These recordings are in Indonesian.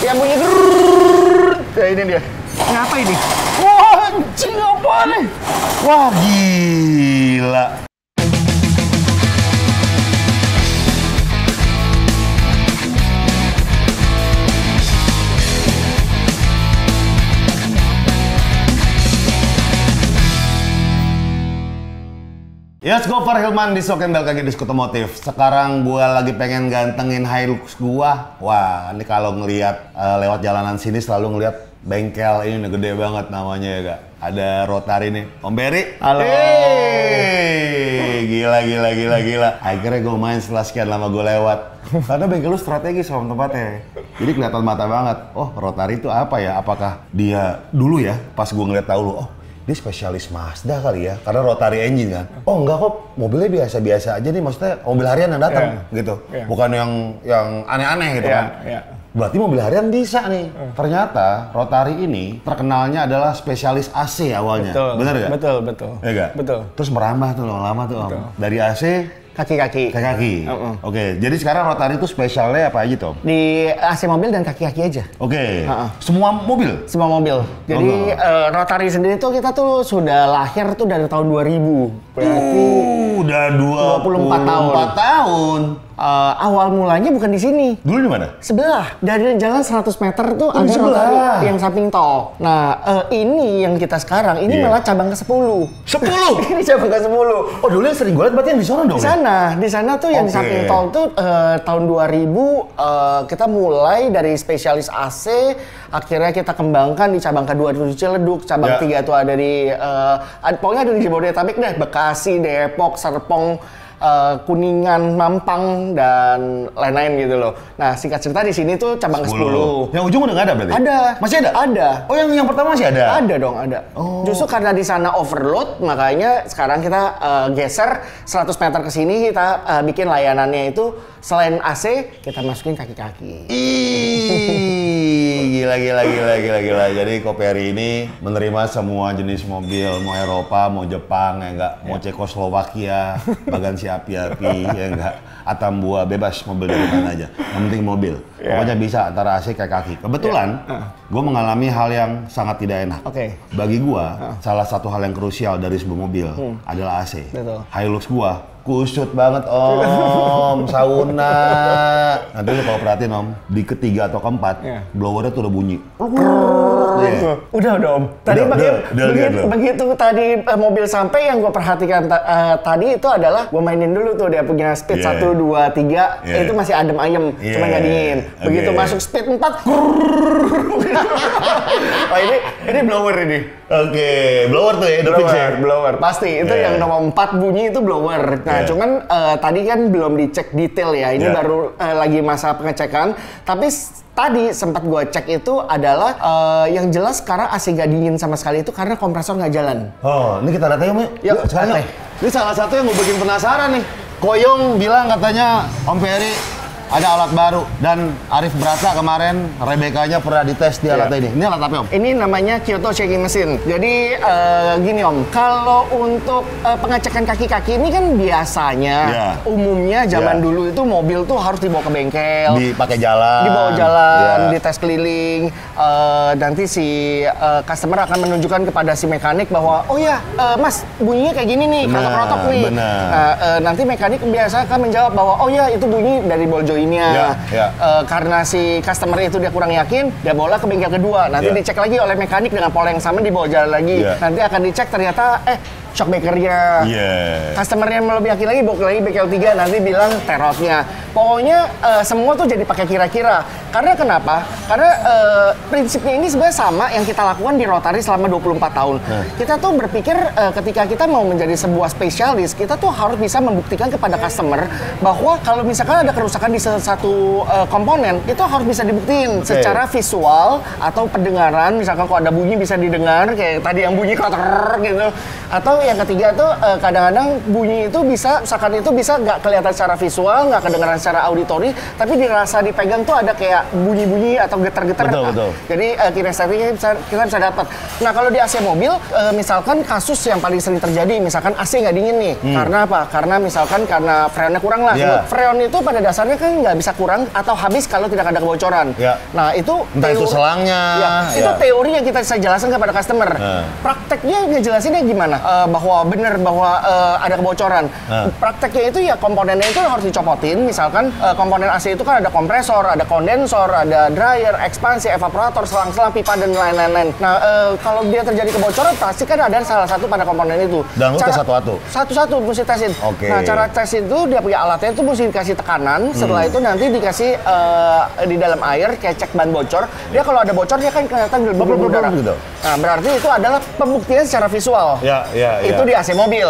Yang bunyi grrrr. Ya ini dia. Ngapa ini? Wah, anjing apa nih? Wah, gila. Yes, go for Hilman di Sok Embel Kaki Diskut Otomotif. Sekarang gua lagi pengen gantengin Hilux gua. Wah, ini kalau ngelihat lewat jalanan sini selalu ngelihat bengkel ini gede banget namanya ya, Kak. Ada Rotary nih. Om Beri. Halo. Hey, gila. Akhirnya gue main setelah sekian lama gue lewat. Karena bengkel lu strategis om tempatnya. Jadi kelihatan mata banget. Oh, Rotary itu apa ya? Apakah dia dulu ya pas gue ngeliat tahu lu, oh dia spesialis Mazda kali ya, karena rotary engine kan. Oh enggak kok, mobilnya biasa-biasa aja nih, maksudnya mobil harian yang datang gitu. Bukan yang aneh-aneh gitu kan. Berarti mobil harian bisa nih. Ternyata Rotary ini terkenalnya adalah spesialis AC awalnya. Betul. Bener gak? Betul. Ya gak? Betul. Terus merambah tuh lama-lama tuh om. Dari AC Kaki-kaki. Oke, jadi sekarang Rotary itu spesialnya apa aja tuh? Di AC mobil dan kaki-kaki aja. Oke. Semua mobil? Semua mobil. Jadi Rotary sendiri tuh kita tuh sudah lahir tuh dari tahun 2000. Berarti udah 24 tahun. Awal mulanya bukan di sini. Dulu di mana? Sebelah. Dari jalan 100 meter tuh ada Rotary yang samping tol. Nah, ini yang kita sekarang, ini malah cabang ke-10. 10? Ini cabang ke-10. Oh, dulu yang sering gue lihat berarti yang di sana dong? Di sana tuh yang di samping tol tuh tahun 2000 kita mulai dari spesialis AC, akhirnya kita kembangkan di cabang kedua di Ciledug, cabang 3 tuh ada di pokoknya ada di Jabodetabek deh, Bekasi, Depok, Serpong, Kuningan, Mampang, dan lain-lain gitu loh. Nah, singkat cerita di sini tuh cabang ke-10. Yang ujung udah nggak ada berarti? Ada. Masih ada? Ada. Oh, yang pertama masih ada? Ada dong, ada. Oh. Justru karena di sana overload, makanya sekarang kita geser 100 meter ke sini, kita bikin layanannya itu selain AC, kita masukin kaki-kaki. Gila. Jadi Koperi ini menerima semua jenis mobil, mau Eropa, mau Jepang, ya enggak, mau Cekoslovakia, Bagansi api-api, ya enggak, Atambua, bebas mobil dari mana aja. Yang penting mobil. Pokoknya bisa antara AC kayak kaki. Kebetulan, gue mengalami hal yang sangat tidak enak. Bagi gue, salah satu hal yang krusial dari sebuah mobil adalah AC. Betul. Hilux gue kusut banget om, sauna. Nanti lu kalau perhatiin om, di ketiga atau keempat, blowernya tuh udah bunyi. Udah om. Tadi begitu tadi mobil sampai yang gue perhatikan tadi itu adalah gue mainin dulu tuh dia punya speed 1, 2, 3 itu masih adem ayem, cuma nggak dingin. Begitu masuk speed 4, oh ini blower ini. Blower tuh ya, blower pasti itu yang nomor 4 bunyi itu blower. Nah cuman tadi kan belum dicek detail ya, ini baru lagi masa pengecekan. Tapi tadi sempat gue cek itu adalah yang jelas sekarang AC gak dingin sama sekali itu karena kompresor nggak jalan. Oh, ini kita datang yuk sekarang yuk. Ini salah satu yang gue bikin penasaran nih. Koyong bilang katanya Om Peri ada alat baru dan Arif Brata kemarin Rebekanya pernah dites di alat ini. Ini alat apa om? Ini namanya Kyoto Shaking Machine. Jadi gini om, kalau untuk pengecekan kaki-kaki ini kan biasanya umumnya zaman dulu itu mobil tuh harus dibawa ke bengkel, dipakai jalan, dibawa jalan, dites keliling. Nanti si customer akan menunjukkan kepada si mekanik bahwa oh ya mas bunyinya kayak gini nih, krotok-krotok nih. Nanti mekanik biasa akan menjawab bahwa oh ya itu bunyi dari ball joint. Karena si customer itu dia kurang yakin, dia bawa ke bengkel kedua. Nanti dicek lagi oleh mekanik dengan pola yang sama, dibawa jalan lagi. Nanti akan dicek ternyata shock breaker-nya. Customer-nya lebih yakin lagi, bawa lagi bengkel 3, nanti bilang terotnya. Pokoknya semua tuh jadi pakai kira-kira. Karena kenapa? Karena prinsipnya ini sebenarnya sama yang kita lakukan di Rotary selama 24 tahun. Kita tuh berpikir ketika kita mau menjadi sebuah spesialis, kita tuh harus bisa membuktikan kepada customer bahwa kalau misalkan ada kerusakan di satu komponen, itu harus bisa dibuktiin secara visual atau pendengaran. Misalkan kalau ada bunyi bisa didengar, kayak tadi yang bunyi kotor gitu. Atau yang ketiga tuh kadang-kadang bunyi itu bisa, misalkan itu bisa nggak kelihatan secara visual, nggak kedengaran secara auditori, tapi dirasa dipegang tuh ada kayak bunyi-bunyi atau getar-getar. Betul. Jadi kinestetiknya kita bisa dapat. Nah kalau di AC mobil, misalkan kasus yang paling sering terjadi, misalkan AC nggak dingin nih. Karena apa? Karena misalkan karena freonnya kurang lah. Freon itu pada dasarnya kan nggak bisa kurang atau habis kalau tidak ada kebocoran. Nah itu entah itu selangnya. Itu teori yang kita bisa jelaskan kepada customer. Prakteknya ngejelasinnya gimana? Bahwa benar bahwa ada kebocoran. Prakteknya itu ya komponennya itu harus dicopotin. Misalkan komponen AC itu kan ada kompresor, ada kondensor, ada dryer, ekspansi, evaporator, selang-selang, pipa dan lain-lain. Nah kalau dia terjadi kebocoran pasti kan ada salah satu pada komponen itu. Dan lu tes satu-satu? Satu-satu mesti tesin. Nah cara tes itu dia punya alatnya itu mesti dikasih tekanan. Setelah itu nanti dikasih di dalam air kayak cek ban bocor. Dia kalau ada bocor dia kan kelihatan berbumbung darah. Gitu. Nah berarti itu adalah pembuktian secara visual. Itu di AC mobil.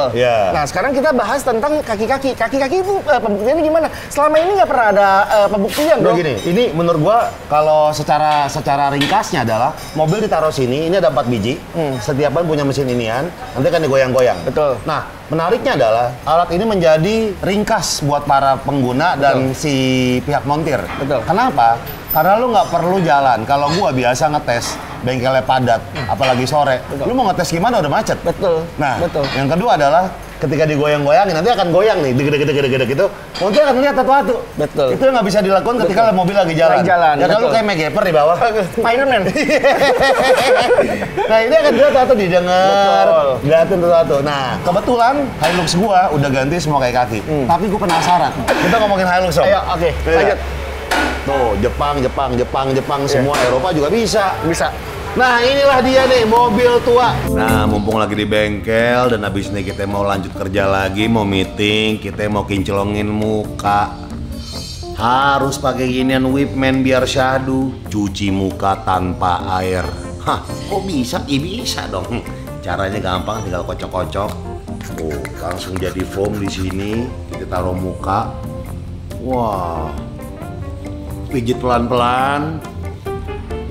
Nah sekarang kita bahas tentang kaki-kaki. Kaki-kaki itu pembuktiannya gimana? Selama ini nggak pernah ada pembuktian, bro. Gini, ini menurut gua kalau secara ringkasnya adalah mobil ditaruh sini, ini ada 4 biji. Setiap ban punya mesin inian, nanti kan digoyang-goyang. Betul. Nah, menariknya adalah alat ini menjadi ringkas buat para pengguna dan si pihak montir. Betul. Kenapa? Karena lu nggak perlu jalan. Kalau gua biasa ngetes bengkelnya padat, apalagi sore. Lu mau ngetes gimana udah macet. Betul. Nah, yang kedua adalah ketika digoyang-goyangin nanti akan goyang nih, gede-gede gitu. Montir akan lihat satu-satu. Betul. Itu yang nggak bisa dilakukan ketika mobil lagi jalan. Ya kalau kayak MacGyver di bawah. Spiderman. Nah ini akan dilihat satu didengar, lihatin satu-satu. Nah kebetulan Hilux gua udah ganti semua kayak kaki. Tapi gua penasaran. Kita ngomongin Hilux, Om. Ayo, oke. Lanjut. Tuh, Jepang, semua Eropa juga bisa. Bisa. Nah inilah dia nih, mobil tua. Nah mumpung lagi di bengkel dan abis ini kita mau lanjut kerja lagi, mau meeting, kita mau kinclongin muka. Harus pakai ginian Whipman biar syahdu, cuci muka tanpa air. Hah, kok bisa? Bisa dong. Caranya gampang, tinggal kocok-kocok. Oh, langsung jadi foam di sini, kita taruh muka. Wah. Pijit pelan-pelan.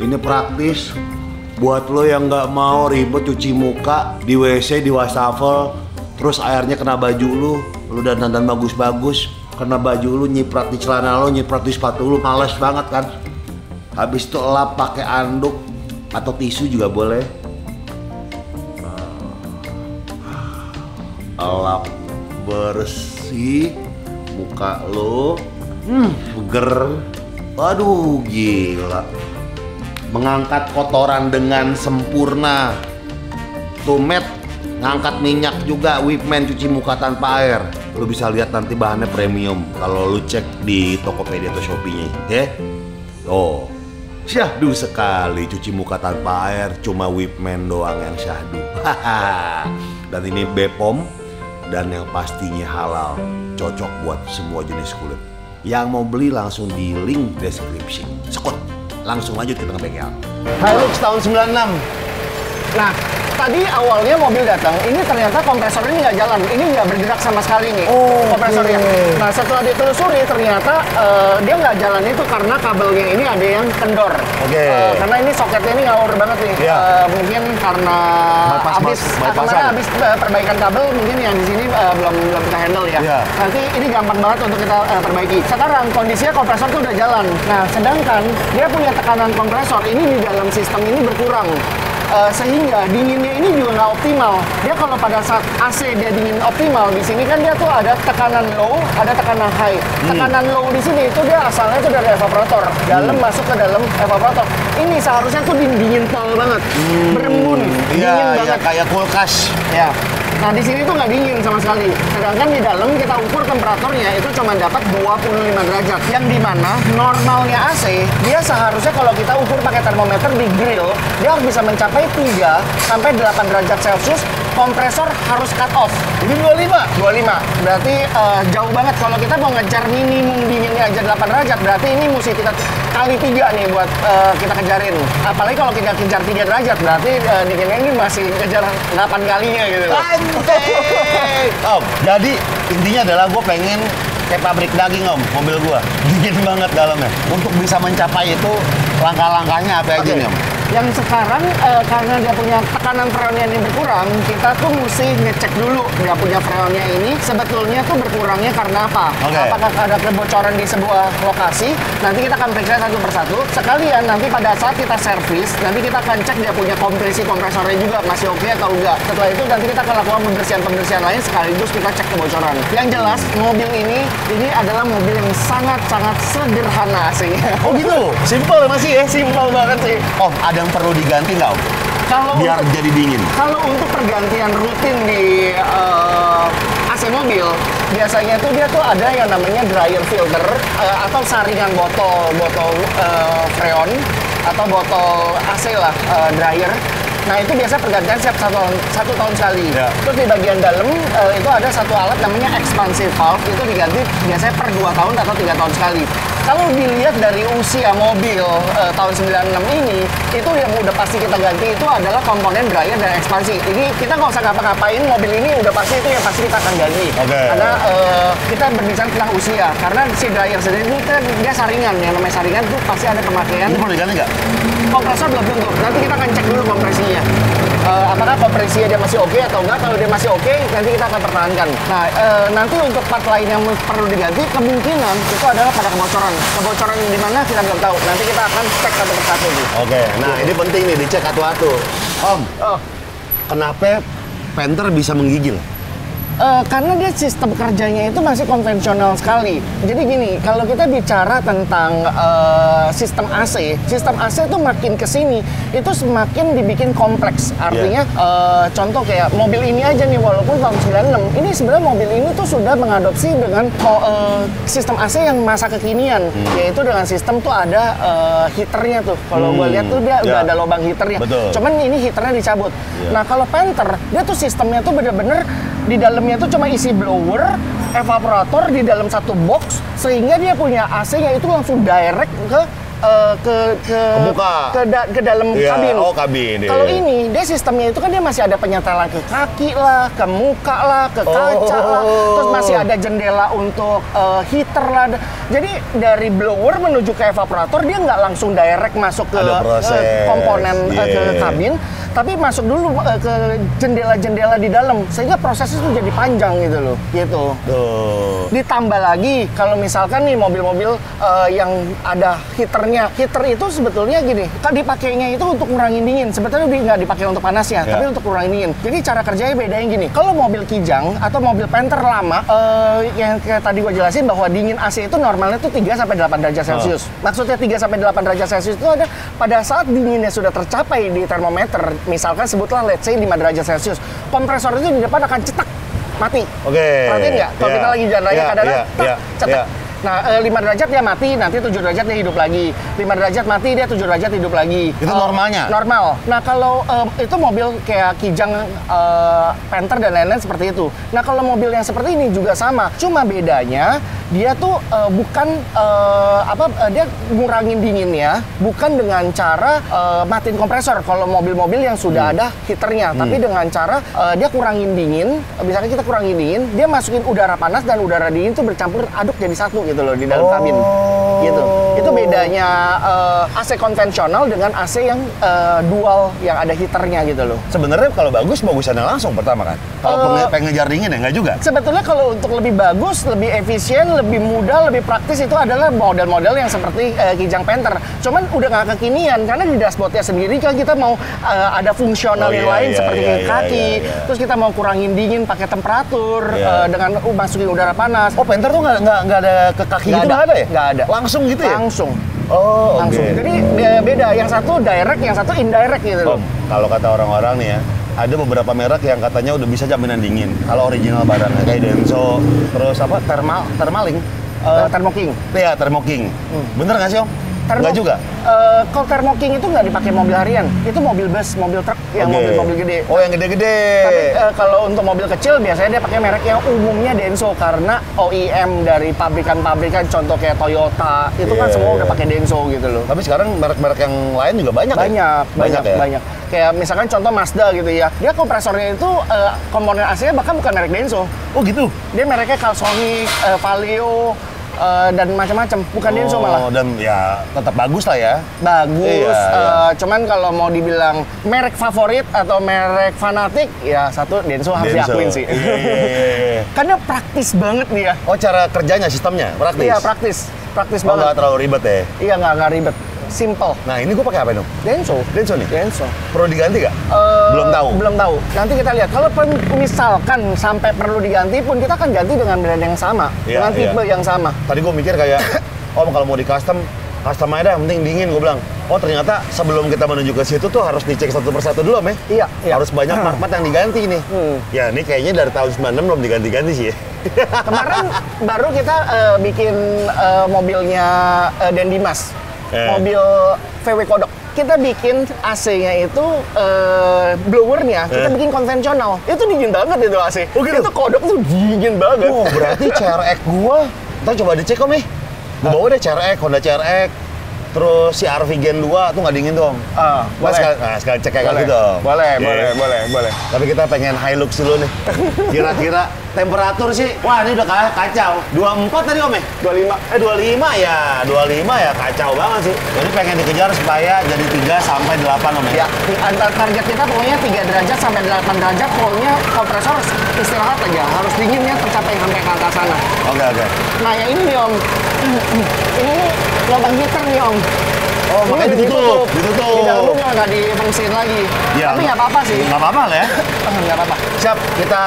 Ini praktis. Buat lo yang nggak mau ribet cuci muka di WC, di wastafel, terus airnya kena baju lu dandan bagus-bagus, kena baju lu, nyiprat di celana lo, nyiprat di sepatu lu, males banget kan. Habis itu lap pakai anduk atau tisu juga boleh. Lap bersih muka lo, seger. Waduh gila. Mengangkat kotoran dengan sempurna. Tumet ngangkat minyak juga, Whipman cuci muka tanpa air. Lu bisa lihat nanti bahannya premium kalau lu cek di Tokopedia atau Shopee-nya, ya. Oh, syahdu sekali cuci muka tanpa air, cuma Whipman doang yang syahdu. Dan ini Bepom dan yang pastinya halal, cocok buat semua jenis kulit. Yang mau beli langsung di link deskripsi. Sekut. Langsung lanjut ke tengah bengkel. Hilux tahun 96. Nah, tadi awalnya mobil datang, ini ternyata kompresor ini nggak jalan, ini nggak bergerak sama sekali nih kompresornya. Nah, setelah ditelusuri ternyata dia nggak jalan itu karena kabelnya ini ada yang kendor. Karena ini soketnya ini ngawur banget nih. Mungkin karena habis perbaikan kabel, mungkin yang di sini belum kita handle ya. Nanti ini gampang banget untuk kita perbaiki. Sekarang kondisinya kompresor tuh udah jalan. Nah, sedangkan dia punya tekanan kompresor ini di dalam sistem ini berkurang. Sehingga dinginnya ini juga nggak optimal. Dia kalau pada saat AC dia dingin optimal, di sini kan dia tuh ada tekanan low, ada tekanan high. Tekanan low di sini itu dia asalnya itu dari evaporator, dalam masuk ke dalam evaporator. Ini seharusnya tuh dingin pol banget, berembun, dingin banget. Kayak kulkas. Ya. Nah di sini tuh nggak dingin sama sekali. Sedangkan di dalam kita ukur temperaturnya itu cuma dapat 25 derajat. Yang dimana normalnya AC dia seharusnya kalau kita ukur pakai termometer di grill dia harus bisa mencapai 3 sampai 8 derajat Celcius. Kompresor harus cut off. Ini 25. Berarti jauh banget. Kalau kita mau ngejar minimum dinginnya aja 8 derajat, berarti ini mesti kita kali 3 nih buat kita kejarin. Apalagi kalau kita kejar 3 derajat, berarti dinginnya ini masih kejar 8 kalinya gitu. Om, jadi intinya adalah gue pengen kayak pabrik daging, Om, mobil gue. Dingin banget dalamnya. Untuk bisa mencapai itu, langkah-langkahnya apa aja nih, Om? Yang sekarang karena dia punya tekanan freonnya ini berkurang, kita tuh mesti ngecek dulu dia punya freonnya ini sebetulnya tuh berkurangnya karena apa? Apakah ada kebocoran di sebuah lokasi? Nanti kita akan periksa satu persatu. Sekalian nanti pada saat kita servis, nanti kita akan cek dia punya kompresi kompresornya juga masih oke atau enggak. Setelah itu nanti kita akan lakukan pembersihan lain sekaligus kita cek kebocoran. Yang jelas mobil ini adalah mobil yang sangat-sangat sederhana AC-nya. Oh gitu? Simple masih ya? Simple banget sih. Om, ada yang perlu diganti nggak Om? Biar jadi dingin. Kalau untuk pergantian rutin di AC mobil, biasanya tuh dia tuh ada yang namanya dryer filter atau saringan botol freon atau botol AC lah, dryer. Nah itu biasa pergantian setiap satu tahun sekali. Ya. Terus di bagian dalam itu ada satu alat namanya expansive valve, itu diganti biasanya per 2 tahun atau 3 tahun sekali. Kalau dilihat dari usia mobil tahun 96 ini, itu yang udah pasti kita ganti itu adalah komponen dryer dan ekspansi. Jadi kita nggak usah ngapa-ngapain, mobil ini udah pasti itu yang pasti kita akan ganti. Karena kita berbicara tentang usia. Karena si dryer sendiri kan dia saringan, yang namanya saringan itu pasti ada pemakaian. Ini perlu diganti nggak? Kompresor belum tentu. Nanti kita akan cek dulu kompresinya. Apakah kompresinya dia masih oke atau enggak. Kalau dia masih oke, nanti kita akan pertahankan. Nah, nanti untuk part lain yang perlu diganti, kemungkinan itu adalah pada kebocoran. Kebocoran di mana kita belum tahu. Nanti kita akan cek satu persatu. Oke, nah ini penting nih, dicek satu-satu. Om, kenapa Panther bisa menggigil? Karena dia sistem kerjanya itu masih konvensional sekali. Jadi gini, kalau kita bicara tentang sistem AC itu makin kesini itu semakin dibikin kompleks. Artinya contoh kayak mobil ini aja nih, walaupun tahun 96, ini sebenarnya mobil ini tuh sudah mengadopsi dengan sistem AC yang masa kekinian, yaitu dengan sistem tuh ada heaternya tuh. Kalau gue lihat tuh dia udah ada lubang heaternya. Betul. Cuman ini heaternya dicabut. Nah kalau Panther, dia tuh sistemnya tuh bener-bener di dalamnya itu cuma isi blower, evaporator di dalam satu box, sehingga dia punya AC-nya itu langsung direct ke dalam kabin. Oh, kabin. Kalau ini dia sistemnya itu kan dia masih ada penyetelan ke kaki lah, ke muka lah, ke kaca lah, terus masih ada jendela untuk heater lah. Jadi dari blower menuju ke evaporator dia nggak langsung direct masuk ke komponen ke kabin, tapi masuk dulu ke jendela-jendela di dalam, sehingga prosesnya itu jadi panjang gitu loh, gitu. Ditambah lagi kalau misalkan nih mobil-mobil yang ada heater itu sebetulnya gini, kan dipakainya itu untuk ngurangin dingin. Sebetulnya nggak dipakai untuk panasnya, tapi untuk ngurangin dingin. Jadi cara kerjanya bedanya gini. Kalau mobil Kijang atau mobil Panther lama, yang kayak tadi gue jelasin bahwa dingin AC itu normalnya tuh 3-8 derajat Celcius. Maksudnya 3-8 derajat Celcius itu ada pada saat dinginnya sudah tercapai di termometer. Misalkan sebutlah let's say 5 derajat Celcius. Kompresor itu di depan akan cetak, mati. Perhatiin nggak? Kalau kita lagi jalan raya kadang-kadang cetak. Nah, 5 derajat dia mati, nanti 7 derajat dia hidup lagi. 5 derajat mati, dia 7 derajat hidup lagi. Itu normalnya? Normal. Nah, kalau itu mobil kayak Kijang, Panther, dan lain-lain seperti itu. Nah, kalau mobil yang seperti ini juga sama. Cuma bedanya, dia tuh bukan, dia ngurangin dinginnya, bukan dengan cara matiin kompresor. Kalau mobil-mobil yang sudah ada heaternya. Tapi dengan cara dia kurangin dingin, misalnya kita kurangin dingin, dia masukin udara panas dan udara dingin itu bercampur aduk jadi satu gitu loh di dalam kabin, gitu. Itu bedanya AC konvensional dengan AC yang dual yang ada heaternya gitu loh. Sebenarnya kalau bagusannya langsung pertama kan. Kalau pengen ngejar dingin ya nggak juga. Sebetulnya kalau untuk lebih bagus, lebih efisien, lebih mudah, lebih praktis itu adalah model-model yang seperti Kijang Panther. Cuman udah nggak kekinian karena di dashboardnya sendiri kan kita mau ada fungsional yang lain seperti kaki. Terus kita mau kurangin dingin pakai temperatur dengan masukin udara panas. Oh, Panther tuh nggak ada ke kaki gitu, nggak ada ya? Nggak ada. Langsung gitu ya? Langsung. Oh, langsung. Jadi beda. Yang satu direct, yang satu indirect gitu loh. Kalau kata orang-orang nih ya, ada beberapa merek yang katanya udah bisa jaminan dingin. Kalau original barangnya kayak Denso, terus apa? Thermalink. Thermo King. Iya, Thermo King. Bener nggak sih, Om? Nggak juga? Kalau Thermo King itu nggak dipakai mobil harian. Itu mobil bus, mobil truk, yang mobil gede. Oh, yang gede-gede. Tapi kalau untuk mobil kecil, biasanya dia pakai merek yang umumnya Denso. Karena OEM dari pabrikan-pabrikan, contoh kayak Toyota, itu kan semua udah pakai Denso gitu loh. Tapi sekarang merek-merek yang lain juga banyak banyak. Kayak misalkan contoh Mazda gitu ya. Dia kompresornya itu, komponen AC-nya bahkan bukan merek Denso. Oh gitu? Dia mereknya Calsonic, Valeo, dan macam-macam. Bukan Denso malah. Dan ya tetap bagus lah ya. Bagus. Cuman kalau mau dibilang merek favorit atau merek fanatik, ya satu Denso harus diakuin sih. Karena praktis banget nih ya. Oh, cara kerjanya, sistemnya praktis? Iya, praktis banget. Nggak terlalu ribet ya? Iya, nggak ribet. Simple. Nah, ini gue pakai apa dong? Denso nih? Denso. Perlu diganti nggak? Belum tahu. Nanti kita lihat. Kalau misalkan sampai perlu diganti pun, kita akan ganti dengan brand yang sama. Dengan tipe yang sama. Tadi gue mikir kayak, Om kalau mau di custom aja dah, penting dingin. Gue bilang, oh ternyata sebelum kita menuju ke situ tuh harus dicek satu persatu dulu, Om ya? Iya. Harus banyak part-part yang diganti nih. Ya, ini kayaknya dari tahun 96 belum diganti-ganti sih ya. Kemarin baru kita bikin mobilnya Den Dimas. Mobil VW Kodok. Kita bikin AC-nya itu blowernya kita bikin konvensional. Itu dingin banget itu AC. Oh, gitu? Itu Kodok tuh dingin banget. Oh, berarti CRX gua. Ntar coba dicek, Om ya. Gua bawa deh CRX, Honda CRX. Terus si RV Gen 2 tuh nggak dingin dong. Boleh. Sekali cek kayak gitu. Boleh. Tapi kita pengen Hilux dulu nih. Kira-kira temperatur sih, wah ini udah kacau. 24 tadi, Om ya? 25. 25 ya. 25 ya kacau banget sih. Jadi pengen dikejar supaya jadi 3 sampai 8, Om ya? Ya, antara target kita pokoknya 3 derajat sampai 8 derajat, pokoknya kompresor istirahat aja. Harus dinginnya tercapai sampai ke atas sana. Oke. Nah, yang ini nih, Om. Ini lubang heater nih, Om. Oh, makanya ditutup. Di dalamnya nggak difungsiin lagi. Ya, tapi nggak apa-apa sih. Nggak apa-apa lah ya. Nggak apa-apa. Siap, kita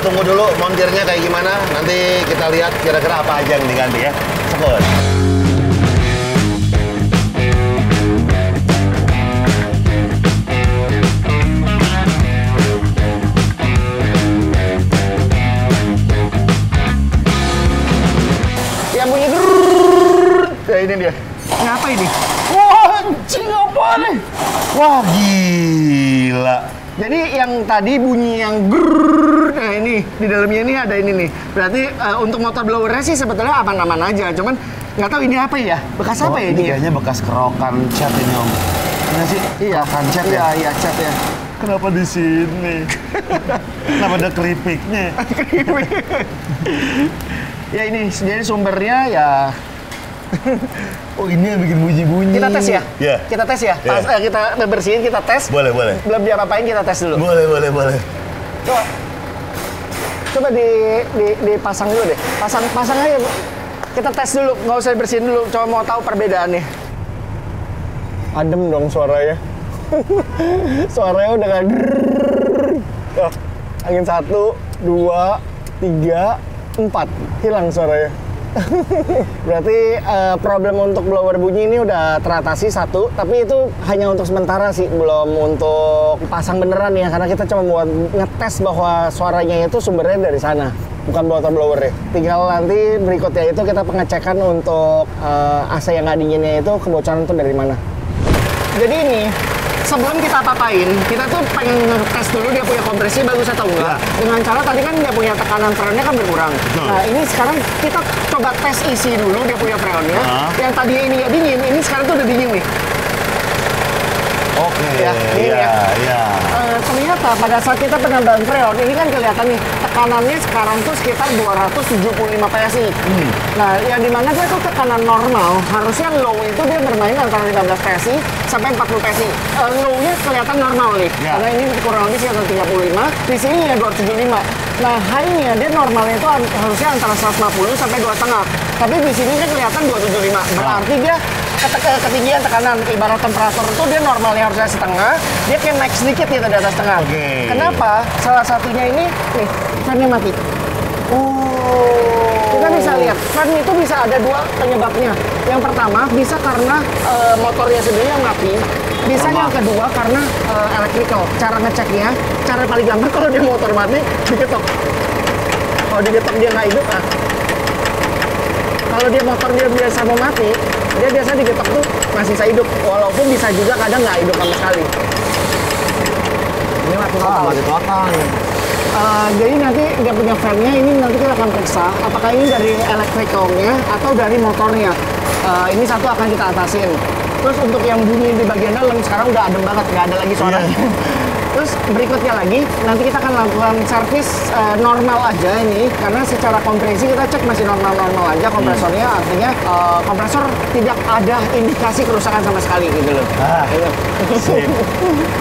tunggu dulu montirnya kayak gimana. Nanti kita lihat kira-kira apa aja yang diganti ya. Sekut. Yang bunyi grrrr. Ya ini dia. Ngapa ini? Wah, anjing apa nih? Wah, gila. Jadi yang tadi bunyi yang grrrr, nah ini di dalamnya ini ada ini nih. Berarti untuk motor blowernya sih sebetulnya aman-aman aja. Cuman nggak tahu ini apa ya? Bekas apa ya ini? Kayaknya bekas kerokan cat ini, Om. Iya sih? Iya. Kerokan cat ya? Iya, cat ya. Kenapa di sini? Kenapa ada keripiknya? Ya ini, jadi sumbernya ya. Oh, ini yang bikin bunyi-bunyi. Kita tes ya? Iya. Kita tes ya? Yeah. Kita bersihin, kita tes. Boleh. Belum diapa-apain, kita tes dulu. Boleh. Coba dipasang dulu deh. Pasang aja. Kita tes dulu, nggak usah bersihin dulu. Coba mau tahu perbedaannya. Adem dong suaranya. Suaranya udah nggak drrrr. Angin 1, 2, 3, 4. Hilang suaranya. Berarti problem untuk blower bunyi ini udah teratasi satu, tapi itu hanya untuk sementara sih, belum untuk pasang beneran ya, karena kita cuma buat ngetes bahwa suaranya itu sumbernya dari sana, bukan motor blowernya. Tinggal nanti berikutnya itu kita pengecekan untuk AC yang nggak dinginnya itu kebocoran itu dari mana. Jadi ini sebelum kita apa-apain, kita tuh pengen ngetes dulu dia punya kompresi bagus atau enggak. Dengan cara tadi kan dia punya tekanan freonnya kan berkurang. Nah ini sekarang kita coba tes isi dulu dia punya freonnya. Yang tadi ini ya dingin, ini sekarang tuh udah dingin nih. Oke. Ya, ini ya. Ternyata pada saat kita penambahan freon, ini kan kelihatan nih tekanannya sekarang tuh sekitar 275 PSI. Nah, yang dimana dia tuh tekanan normal, harusnya low itu dia bermain antara 15 PSI sampai 40 PSI. Low-nya kelihatan normal nih, karena ini kurang lebih sekitar 35, di sini ya 275. Nah, high-nya dia normalnya itu harusnya antara 150 sampai 2,5. Tapi di sini kan kelihatan 275. Berarti dia ketinggian tekanan, ibarat temperatur itu dia normalnya harusnya setengah, dia kayak naik sedikit gitu di atas setengah. Kenapa? Salah satunya ini, nih, fan-nya mati. Kita bisa lihat, fan itu bisa ada dua penyebabnya. Yang pertama, bisa karena motornya sendiri yang mati. Bisa yang kedua karena electrical. Cara ngeceknya, cara paling gampang kalau dia motor mati, digetok. Kalau digetok dia nggak hidup, nah. Kalau dia motor dia biasa mau mati, dia biasa digetok tuh masih bisa hidup, walaupun bisa juga kadang nggak hidup sama sekali. Ini mati total. Mati total. Jadi nanti dia punya fan-nya, ini nanti kita akan periksa apakah ini dari electricalnya atau dari motornya. Ini satu akan kita atasin. Terus untuk yang bunyi di bagian dalam sekarang udah adem banget, nggak ada lagi suaranya. Terus berikutnya lagi, nanti kita akan lakukan servis normal aja ini, karena secara kompresi kita cek masih normal-normal aja kompresornya, artinya kompresor tidak ada indikasi kerusakan sama sekali gitu loh. Gitu.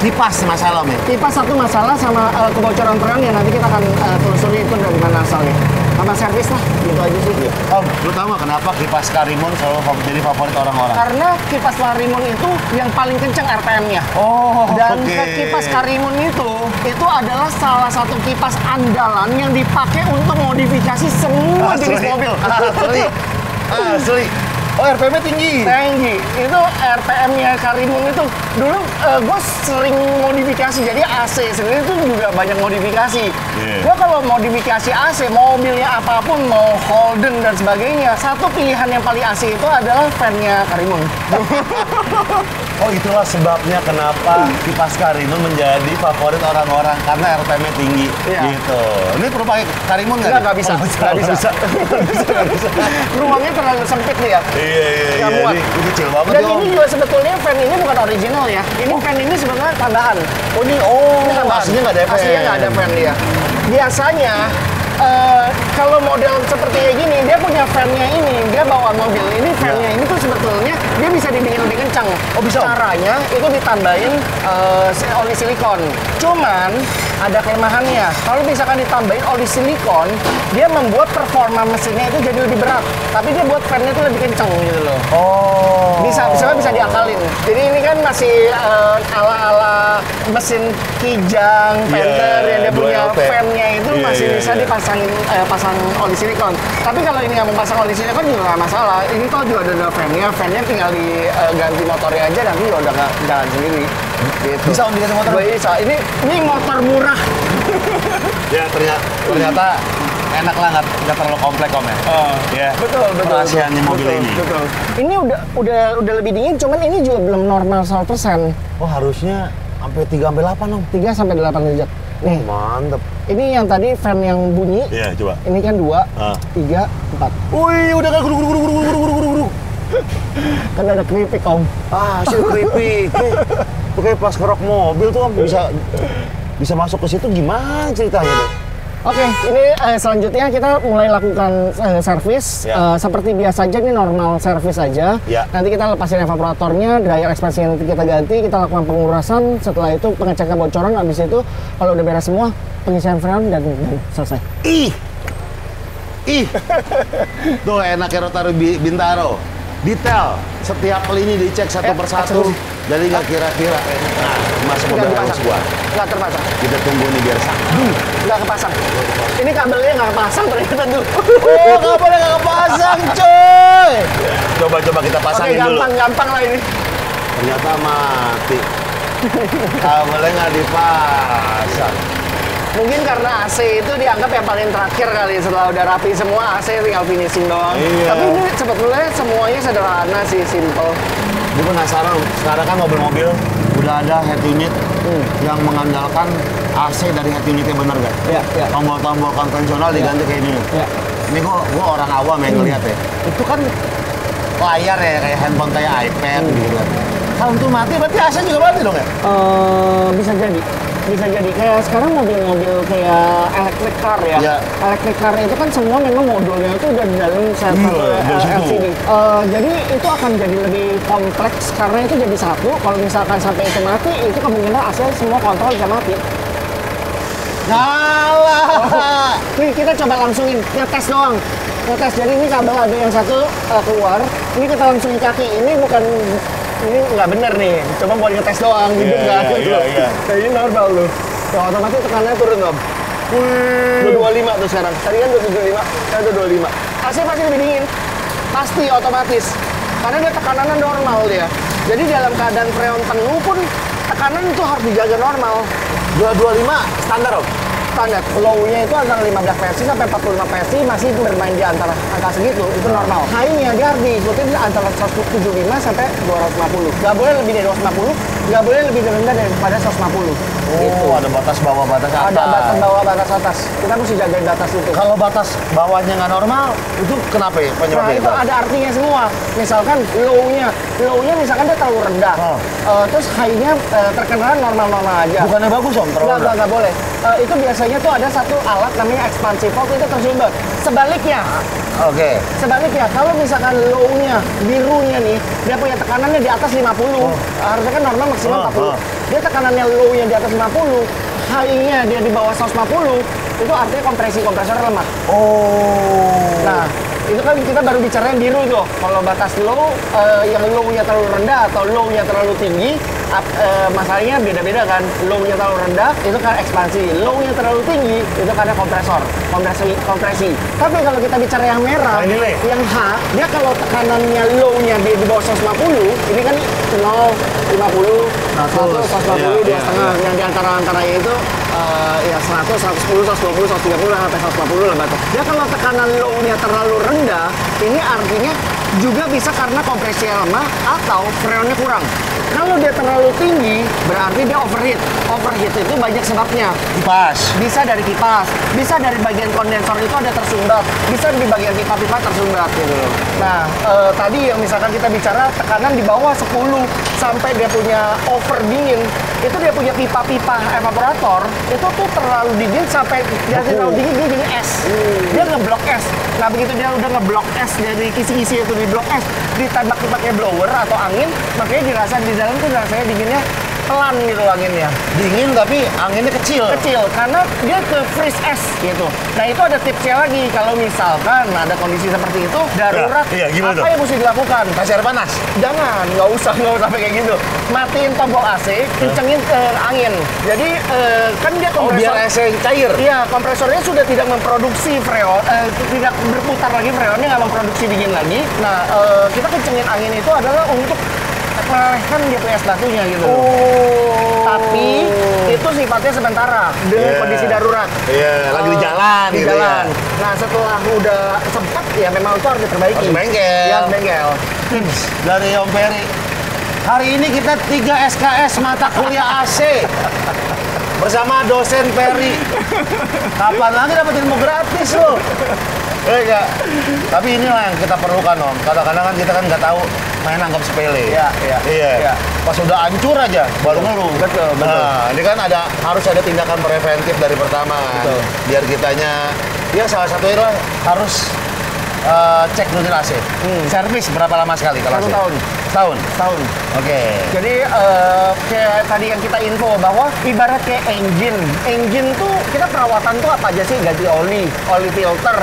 Kipas masalah, men. Kipas satu masalah sama kebocoran terang ya, nanti kita akan telusuri itu dari mana asalnya. Sama servis lah, gitu aja sih. Om, lu tahu nggak kenapa kipas Karimun selalu jadi favorit orang-orang? Karena kipas Karimun itu yang paling kenceng RPM-nya. Oh, Dan kipas Karimun itu adalah salah satu kipas andalan yang dipakai untuk modifikasi semua jenis mobil. Asli. Oh, RPM-nya tinggi. Tinggi. Itu RPM-nya Karimun itu dulu gue sering modifikasi. Jadi AC sendiri itu juga banyak modifikasi. Gue kalau modifikasi AC, mobilnya apapun, mau Holden dan sebagainya, satu pilihan yang paling AC itu adalah fan-nya Karimun. Oh, itulah sebabnya kenapa kipas Karimun menjadi favorit orang-orang, karena RPM-nya tinggi. Gitu. Ini perlu pakai Karimun nggak? Nggak bisa. Nggak bisa. Ruangnya terlalu sempit nih ya. Iya. Ini kecil banget. Dan ini juga sebetulnya fan ini bukan original ya. Ini fan ini sebetulnya tambahan. Ini tambahan. aslinya nggak ada fan. Aslinya nggak ada fan dia. Biasanya kalau model seperti kayak gini, dia punya fan-nya ini, dia bawa mobil ini, fan-nya ini tuh sebetulnya dia bisa dibikin lebih kencang. Oh, bisa? Caranya itu ditambahin oli silikon. Cuman ada kelemahannya. Kalau misalkan ditambahin oli silikon, dia membuat performa mesinnya itu jadi lebih berat. Tapi dia buat fan-nya itu lebih kencang gitu loh. Oh. Bisa diakalin. Jadi ini kan masih ala-ala mesin Kijang, Panther yang dia punya fan-nya itu masih bisa dipasang oli silikon. Tapi kalau ini nggak mau pasang oli silikon juga nggak masalah. Ini kalau juga ada fan-nya tinggal diganti motornya aja, nanti udah nggak jalan sendiri. Gitu. Bisa om diganti motor? Bisa. Ini motor murah. Ya ternyata enak lah, nggak terlalu kompleks om ya. Ya. Betul. Rahasianya mobil ini. Betul. Ini udah lebih dingin, cuman ini juga belum normal 100%. Oh, harusnya sampai 3 sampai 8 om. 3 sampai 8 derajat. Nih, mantep. ini yang tadi fan yang bunyi. Iya, coba. Ini kan 2, 3, 4. Wih, udah kan guru. Kan ada keripik om. Sih keripik. Itu kayak pas ngerok mobil tuh om bisa masuk ke situ, gimana ceritanya tuh? Oke, ini selanjutnya kita mulai lakukan servis. Seperti biasa aja, ini normal servis aja. Nanti kita lepasin evaporatornya, dryer expansion nanti kita ganti, kita lakukan pengurasan. Setelah itu pengecekan bocoran, habis itu kalau udah beres semua, pengisian freon dan selesai. Ih, tuh enaknya Rotary Bintaro. Detail, setiap lini dicek satu persatu, jadi nggak kira-kira. Nah, masuk mobil harus gua. Nggak terpasang. Kita tunggu nih biar sah. Nggak kepasang. Ini kabelnya nggak kepasang ternyata tuh. Oh, kabelnya nggak kepasang, coy. Coba kita pasangin dulu. Gampang lah ini. Ternyata mati. Kabelnya nggak dipasang. Mungkin karena AC itu dianggap yang paling terakhir kali, setelah udah rapi semua AC tinggal finishing doang. Tapi ini sebetulnya semuanya sederhana sih, simple. Gue penasaran, sekarang kan mobil-mobil udah ada head unit yang mengandalkan AC dari head unitnya, bener gak? Iya. Tombol-tombol konvensional diganti kayak ini. Ini gue orang awam yang ngeliat ya. Itu kan layar ya, kayak handphone, kayak iPad gitu kan. Kalau itu mati berarti AC juga mati dong ya? Bisa jadi kayak sekarang mobil-mobil kayak electric car ya. Electric car itu kan semua memang modulnya itu udah di dalam satu LCD. Jadi itu akan jadi lebih kompleks karena itu jadi satu. Kalau misalkan sampai itu mati, itu kemungkinan AC semua kontrol bisa mati. Ngalah. Nih kita coba langsungin, ngetes doang. Jadi ini kabel ada yang satu keluar. Ini kita langsungin kaki. Ini nggak bener nih, coba buat ngetes doang gitu kan. Iya. Kayak ini normal loh. Nah, otomatis tekanannya turun om. Udah 25 tuh sekarang. Tadi kan 25, sekarang udah 25. AC pasti lebih dingin. Pasti otomatis. Karena dia tekanannya normal dia. Jadi dalam keadaan freon penuh pun tekanan itu harus dijaga normal. 225 standar om? standar. Low-nya itu antara 15 PSI sampai 45 PSI masih bermain di antara angka segitu, itu normal. High-nya dia harus diikutin antara 175 sampai 250. Nggak boleh lebih dari 250, nggak boleh lebih rendah daripada 150. Oh, gitu. Ada batas bawah, batas atas. Ada batas bawah, batas atas. Kita mesti jagain batas itu. Kalau batas bawahnya nggak normal, itu kenapa ya penyebabnya? Nah, itu ada artinya semua. Misalkan low-nya misalkan dia terlalu rendah. Terus high-nya terkenal normal-normal aja. Bukannya bagus om, terlalu rendah? Nggak boleh. Itu biasanya tuh ada satu alat namanya expansive valve itu tersumbat. Sebaliknya, sebaliknya kalau misalkan low-nya, birunya nih, dia punya tekanannya di atas 50, harusnya kan normal maksimal 40. Dia tekanannya low-nya di atas 50, high-nya dia di bawah 150, itu artinya kompresor lemah. Nah, itu kan kita baru bicara yang biru itu. Kalau batas low, yang low-nya terlalu rendah atau low-nya terlalu tinggi, masalahnya beda-beda kan. Low-nya terlalu rendah, itu karena ekspansi. Low-nya terlalu tinggi, itu karena kompresi. Tapi kalau kita bicara yang merah, yang H, dia kalau tekanannya low-nya dia di bawah 150, ini kan 0, 50, 100, 150, 2,5. Yang di antara-antaranya itu ya 100, 110, 120, 130 sampai 150 lah batas. Dia kalau tekanan low-nya terlalu rendah, ini artinya juga bisa karena kompresinya lemah atau freonnya kurang. Kalau dia terlalu tinggi, berarti dia overheat. Overheat itu banyak sebabnya. Kipas. Bisa dari kipas, bisa dari bagian kondensor itu ada tersumbat, bisa di bagian pipa-pipa tersumbat gitu loh. Nah, tadi yang misalkan kita bicara tekanan di bawah 10 sampai dia punya over dingin, itu dia punya pipa-pipa evaporator, itu tuh terlalu dingin sampai dia terlalu dingin dia jadi es. Dia ngeblok es. Nah, begitu dia udah ngeblok es dari kisi-kisi itu di blok es, ditembak pakai blower atau angin, makanya dirasa di dalam tuh rasanya dinginnya pelan gitu anginnya. Dingin tapi anginnya kecil. Kecil, karena dia ke freeze es gitu. Nah, itu ada tipsnya lagi. Kalau misalkan ada kondisi seperti itu, darurat, apa yang mesti dilakukan? Kasih air panas? Jangan, nggak usah sampai kayak gitu. Matiin tombol AC, kencengin angin. Jadi, kan dia kompresor... biar AC cair? Iya, kompresornya sudah tidak memproduksi freon, tidak berputar lagi freonnya, nggak memproduksi dingin lagi. Nah, kita kencengin angin itu adalah untuk melelehkan dia punya es batunya gitu. Tapi itu sifatnya sementara dengan kondisi darurat. Lagi di jalan. Di gitu jalan. Ya. Nah, setelah udah sempat ya memang itu harus diperbaiki. Harus bengkel. Ya, bengkel. Tips dari Om Peri. Hari ini kita 3 SKS mata kuliah AC bersama dosen Peri. Kapan lagi dapat ilmu gratis lo? Enggak. Tapi inilah yang kita perlukan Om. Kadang-kadang kan kita kan nggak tahu main anggap sepele. Iya. Pas udah hancur aja baru ngeluh. Betul. Nah, ini kan harus ada tindakan preventif dari pertama. Betul. Biar kitanya ya salah satunya lah harus cek rutin AC. Servis berapa lama sekali kalau AC? 1 tahun. Setahun. Oke. Jadi kayak tadi yang kita info bahwa ibarat kayak engine tuh kita perawatan tuh apa aja sih? Ganti oli filter,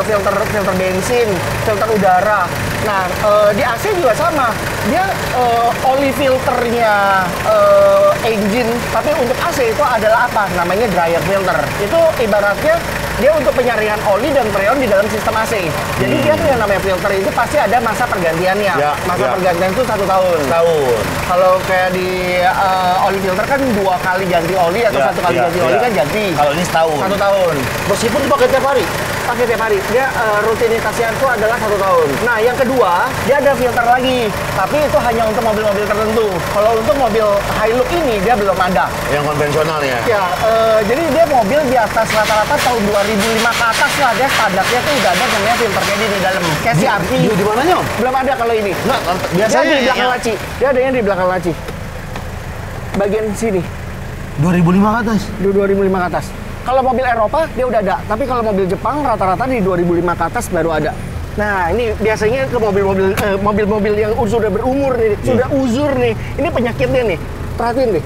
filter bensin, filter udara. Nah, di AC juga sama. Dia oli filternya engine, tapi untuk AC itu adalah apa? Namanya dryer filter. Itu ibaratnya dia untuk penyaringan oli dan freon di dalam sistem AC. Jadi dia tuh yang namanya filter itu pasti ada masa pergantiannya. Masa pergantian itu 1 tahun. Kalau kayak di oli filter kan 2 kali ganti oli atau 1 kali ganti oli kan ganti. Kalau ini setahun. 1 tahun. Meskipun dipakai tiap hari. Pakai tiap hari. Dia rutinitasnya itu adalah 1 tahun. Nah, yang kedua, dia ada filter lagi. Tapi itu hanya untuk mobil-mobil tertentu. Kalau untuk mobil Hilux ini, dia belum ada. Yang konvensional ya? Ya, jadi dia mobil di atas rata-rata tahun 2005 ke atas lah. Dia standarnya tuh udah ada namanya filter kayak di dalam. Kayak CRV. Di mananya? Belum ada kalau ini. Nggak, biasanya dia di belakang laci. Dia adanya di belakang laci. Bagian sini. 2005 ke atas? 2005 ke atas. Kalau mobil Eropa dia udah ada, tapi kalau mobil Jepang rata-rata di 2005 ke atas baru ada. Nah, ini biasanya ke mobil-mobil yang sudah berumur nih, sudah uzur nih. Ini penyakitnya nih. Perhatiin deh.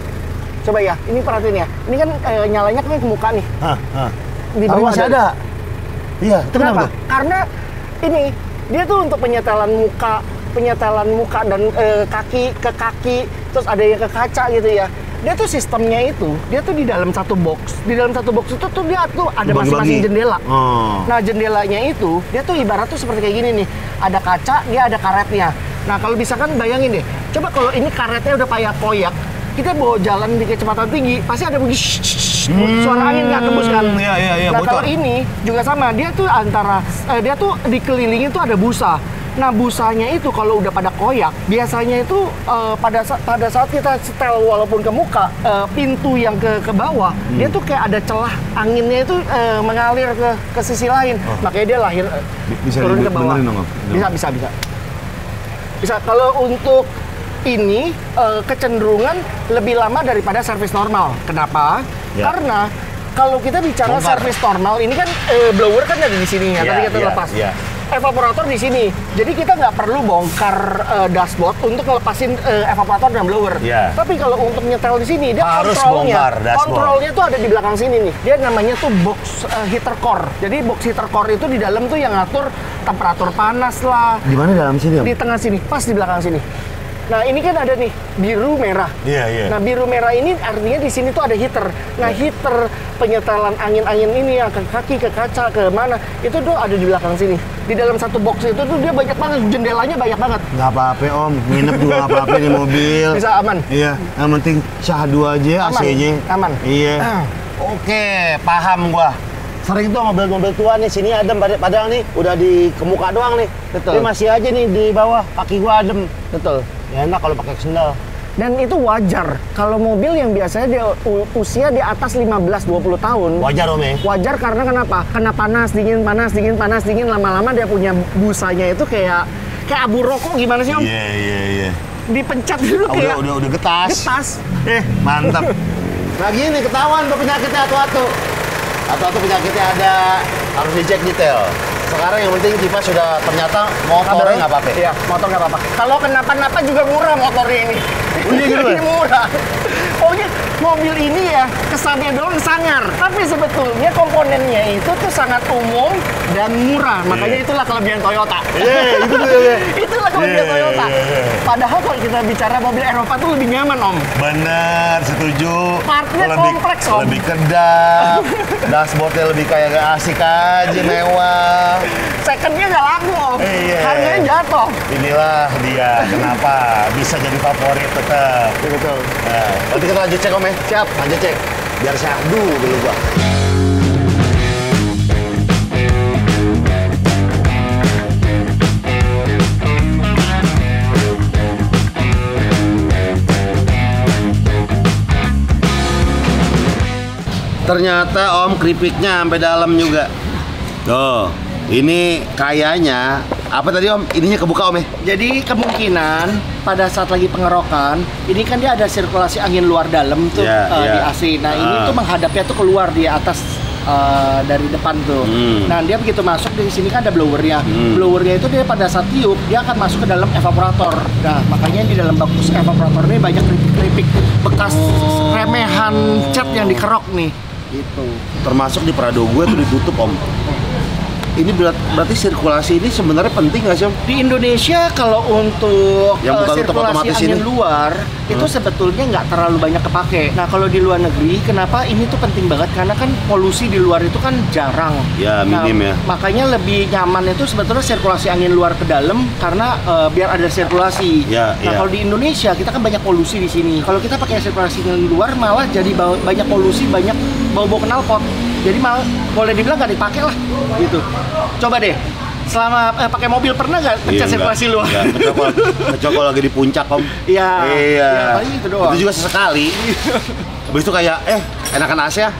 Coba ya, ini perhatiin ya. Ini kan nyalanya kan ke muka nih. Di bawah masih ada. Iya, itu kenapa? Karena ini dia tuh untuk penyetelan muka dan kaki ke kaki, terus ada yang ke kaca gitu ya. Dia tuh sistemnya itu, dia tuh di dalam satu box. Di dalam satu box itu tuh dia tuh ada masing-masing jendela. Nah, jendelanya itu, dia tuh ibarat tuh seperti kayak gini nih. Ada kaca, dia ada karetnya. Nah, kalau misalkan bayangin deh, coba kalau ini karetnya udah poyak-poyak, kita bawa jalan di kecepatan tinggi, pasti ada bunyi suara angin nggak tembus kan. Iya, Nah bocor. kalau ini juga sama, dia tuh dia tuh dikelilingi tuh ada busa. Nah busanya itu kalau udah pada koyak, biasanya itu pada saat kita setel walaupun ke muka, pintu yang ke bawah, dia tuh kayak ada celah anginnya itu mengalir ke sisi lain. Makanya dia lahir Bisa turun ke bawah. dibenerin dong, Om? Bisa. Kalau untuk ini kecenderungan lebih lama daripada servis normal. Kenapa? Ya. Karena kalau kita bicara Bongkar. servis normal, ini kan blower kan ada di sini ya, Ya, tadi kita ya, lepas. ya. Evaporator di sini. Jadi kita nggak perlu bongkar dashboard untuk ngelepasin evaporator dan blower. Ya. Tapi kalau untuk nyetel di sini, dia Harus kontrolnya. bongkar dashboard. Kontrolnya tuh ada di belakang sini nih. Dia namanya tuh box heater core. Jadi box heater core itu di dalam tuh yang ngatur temperatur panas lah. Di mana dalam sini, Om? Di tengah sini, pas di belakang sini. Nah ini kan ada nih biru merah. Iya. Nah biru merah ini artinya di sini tuh ada heater. Nah heater penyetelan angin-angin ini yang ke kaki, ke kaca, ke mana itu tuh ada di belakang sini. Di dalam satu box itu tuh dia banyak banget, jendelanya banyak banget. Nggak apa-apa, Om. Nginep juga nggak apa-apa di mobil. Bisa aman. Iya, yang penting syahdu aja Aman. AC-nya. Aman. Iya. Oke, paham gua. Sering tuh mobil-mobil tua nih, sini adem, padahal nih udah di kemuka doang nih. Betul. Dia masih aja nih di bawah, kaki gua adem. Betul. Ya enak kalau pakai sendal. Dan itu wajar. Kalau mobil yang biasanya dia usia di atas 15-20 tahun. Wajar, Om ya? Wajar karena kenapa? Kena panas, dingin, lama-lama dia punya busanya itu kayak abu rokok gimana sih, Om? Iya. Dipencet dulu kayak Udah getas. getas. Mantap. Nah gini, ketahuan tuh penyakitnya atu-atu. Atu-atu penyakitnya ada, harus dicek detail. Sekarang yang penting kita sudah ternyata motornya nggak apa-apa. Iya, motor nggak apa-apa. Kalau kenapa-napa juga murah motornya ini. Oh, iya gitu, Ini murah. Oh iya, mobil ini ya kesannya doang sangar, tapi sebetulnya komponennya itu tuh sangat umum dan murah. Makanya itulah kelebihan Toyota. Iya, itu tuh ya. Itulah kelebihan Iya, Toyota. iya. Padahal kalau kita bicara mobil Eropa tuh lebih nyaman, Om. Bener, setuju. Partnya kompleks, Om. Lebih kedap, dashboardnya lebih kayak gak asik aja, mewah. Secondnya nggak laku, Om. Iya. Harganya jatuh. Inilah dia kenapa bisa jadi favorit tetap. Betul. Nah, nanti kita lanjut cek, Om ya. Siap. Lanjut cek. Biar syahdu dulu gua. Ternyata Om keripiknya sampai dalam juga. Tuh, ini kayaknya apa tadi Om? Ininya kebuka Om ya? Jadi kemungkinan pada saat lagi pengerokan, ini kan dia ada sirkulasi angin luar dalam tuh Iya, di iya. AC. Nah ini tuh menghadapnya tuh keluar di atas dari depan tuh. Nah dia begitu masuk di sini kan ada blowernya. Blowernya itu dia pada saat tiup dia akan masuk ke dalam evaporator. Nah makanya di dalam bakus evaporator ini banyak keripik-keripik bekas remehan cat yang dikerok nih. Gitu. Termasuk di Prado gue tuh ditutup Om. Ini berarti sirkulasi ini sebenarnya penting nggak sih Om? Di Indonesia kalau untuk Yang bukan tutup sirkulasi otomatis angin ini? luar itu sebetulnya nggak terlalu banyak kepake. Nah kalau di luar negeri, kenapa ini tuh penting banget? Karena kan polusi di luar itu kan jarang. Ya, minim Nah, ya. Makanya lebih nyaman itu sebetulnya sirkulasi angin luar ke dalam karena biar ada sirkulasi. Ya, Nah ya. kalau di Indonesia kita kan banyak polusi di sini. Kalau kita pakai sirkulasi angin luar malah jadi banyak polusi, banyak bau-bau knalpot. Jadi malah boleh dibilang nggak dipakai lah, gitu. Coba deh, selama pakai mobil pernah nggak pencet sirkulasi luar? Kecuali kalau lagi di puncak Om. Iya. Iya. Ya, paling itu doang. Itu juga sesekali. Habis itu kayak, enakan AC ya.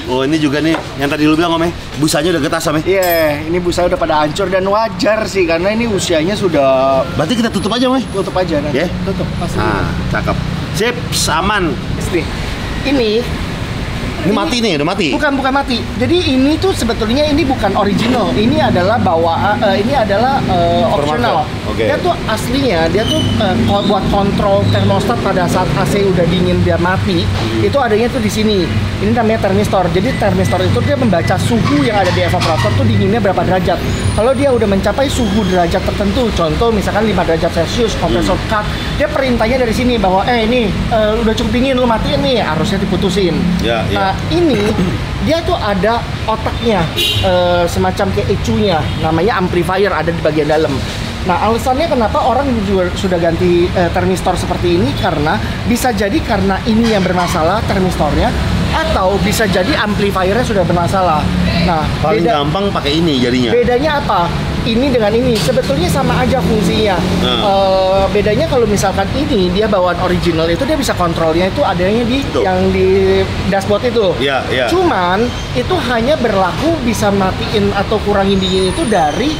Oh ini juga nih, yang tadi lu bilang Om ya, busanya udah getas Om ya? Iya, ini busa udah pada hancur dan wajar sih karena ini usianya sudah Berarti kita tutup aja Om ya? tutup aja nanti. Ya? Tutup pasti. Nah, cakep. Sip, aman. Nih, ini Ini mati nih, udah mati? bukan mati. Jadi ini tuh sebetulnya ini bukan original. Ini adalah optional. Oke. Dia tuh aslinya dia tuh buat kontrol termostat pada saat AC udah dingin dia mati. Itu adanya tuh di sini. Ini namanya termistor. Jadi termistor itu dia membaca suhu yang ada di evaporator tuh dinginnya berapa derajat. Kalau dia udah mencapai suhu derajat tertentu, contoh misalkan 5 derajat Celcius, kompresor cut, dia perintahnya dari sini bahwa ini udah cukup dingin, lu matiin nih, harusnya diputusin. Ya, ya. Nah, ini dia tuh ada otaknya, semacam kayak ECU-nya, namanya amplifier ada di bagian dalam. Nah, alasannya kenapa orang juga sudah ganti termistor seperti ini karena bisa jadi karena ini yang bermasalah termistornya, atau bisa jadi amplifiernya sudah bermasalah. Nah, paling gampang pakai ini jadinya. Bedanya apa? Ini dengan ini sebetulnya sama aja fungsinya. Bedanya kalau misalkan ini dia bawaan original itu dia bisa kontrolnya itu adanya di yang di dashboard itu. Cuman itu hanya berlaku bisa matiin atau kurangin dingin itu dari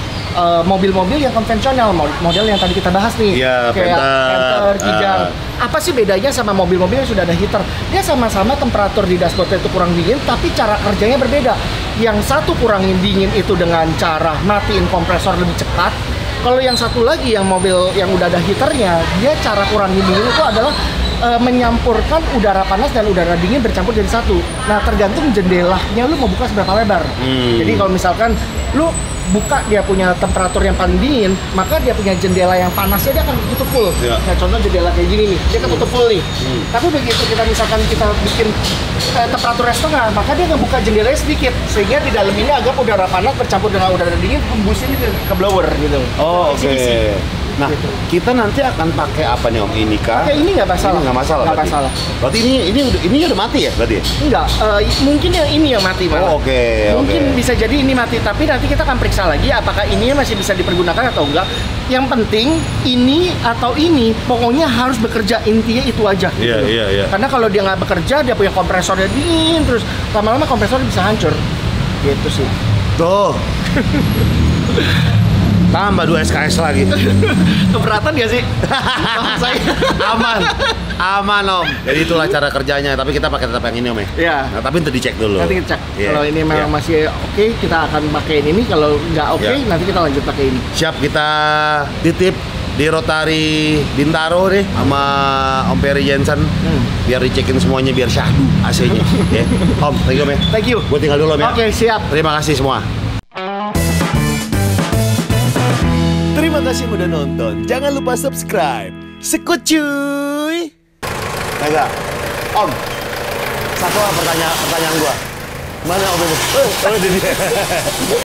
mobil-mobil yang konvensional, model yang tadi kita bahas nih, kayak Panther, Kijang. Apa sih bedanya sama mobil-mobil yang sudah ada heater? Dia sama-sama temperatur di dashboard itu kurang dingin, tapi cara kerjanya berbeda. Yang satu kurangin dingin itu dengan cara matiin kompresor lebih cepat. Kalau yang satu lagi yang mobil yang udah ada heaternya, dia cara kurangin dingin itu adalah menyampurkan udara panas dan udara dingin bercampur jadi satu. Nah, tergantung jendelanya lu mau buka seberapa lebar. Jadi kalau misalkan lu buka dia punya temperatur yang paling dingin, maka dia punya jendela yang panasnya dia akan tutup full. Nah, contoh jendela kayak gini nih, dia akan tutup full nih. Tapi begitu kita misalkan kita bikin temperaturnya setengah, maka dia ngebuka jendelanya sedikit, sehingga di dalam ini agak udara panas bercampur dengan udara dingin, hembusin ke blower gitu. Oh, oke. Nah, kita nanti akan pakai apa nih Om? Ini kah? Pakai ini nggak masalah. Ini nggak masalah. Nggak masalah. Berarti ini udah mati ya berarti? Enggak, mungkin yang ini yang mati malah. Oh, oke. Mungkin bisa jadi ini mati, tapi nanti kita akan periksa lagi apakah ini masih bisa dipergunakan atau enggak. Yang penting ini atau ini pokoknya harus bekerja, intinya itu aja. Iya. Karena kalau dia nggak bekerja, dia punya kompresornya dingin terus lama-lama kompresor bisa hancur. Gitu sih. Tuh. Tambah 2 SKS lagi. Keberatan gak sih? Aman Om. Jadi itulah cara kerjanya. Tapi kita pakai tetap yang ini Om ya. Iya. Nah, tapi untuk dicek dulu. Nanti kita cek. Kalau ini memang masih oke, kita akan pakai ini. Kalau nggak oke, nanti kita lanjut pakai ini. Siap, kita titip di Rotary Bintaro nih sama Om Perry Jensen. Biar dicekin semuanya biar syahdu AC-nya. Om, thank you Om ya. Thank you. Gue tinggal dulu Om ya. Oke, siap. Terima kasih semua. Terima kasih udah nonton. Jangan lupa subscribe. Sekut cuy. Mega, Om. Satu pertanyaan gua. Mana Om ini? Oh, ini dia.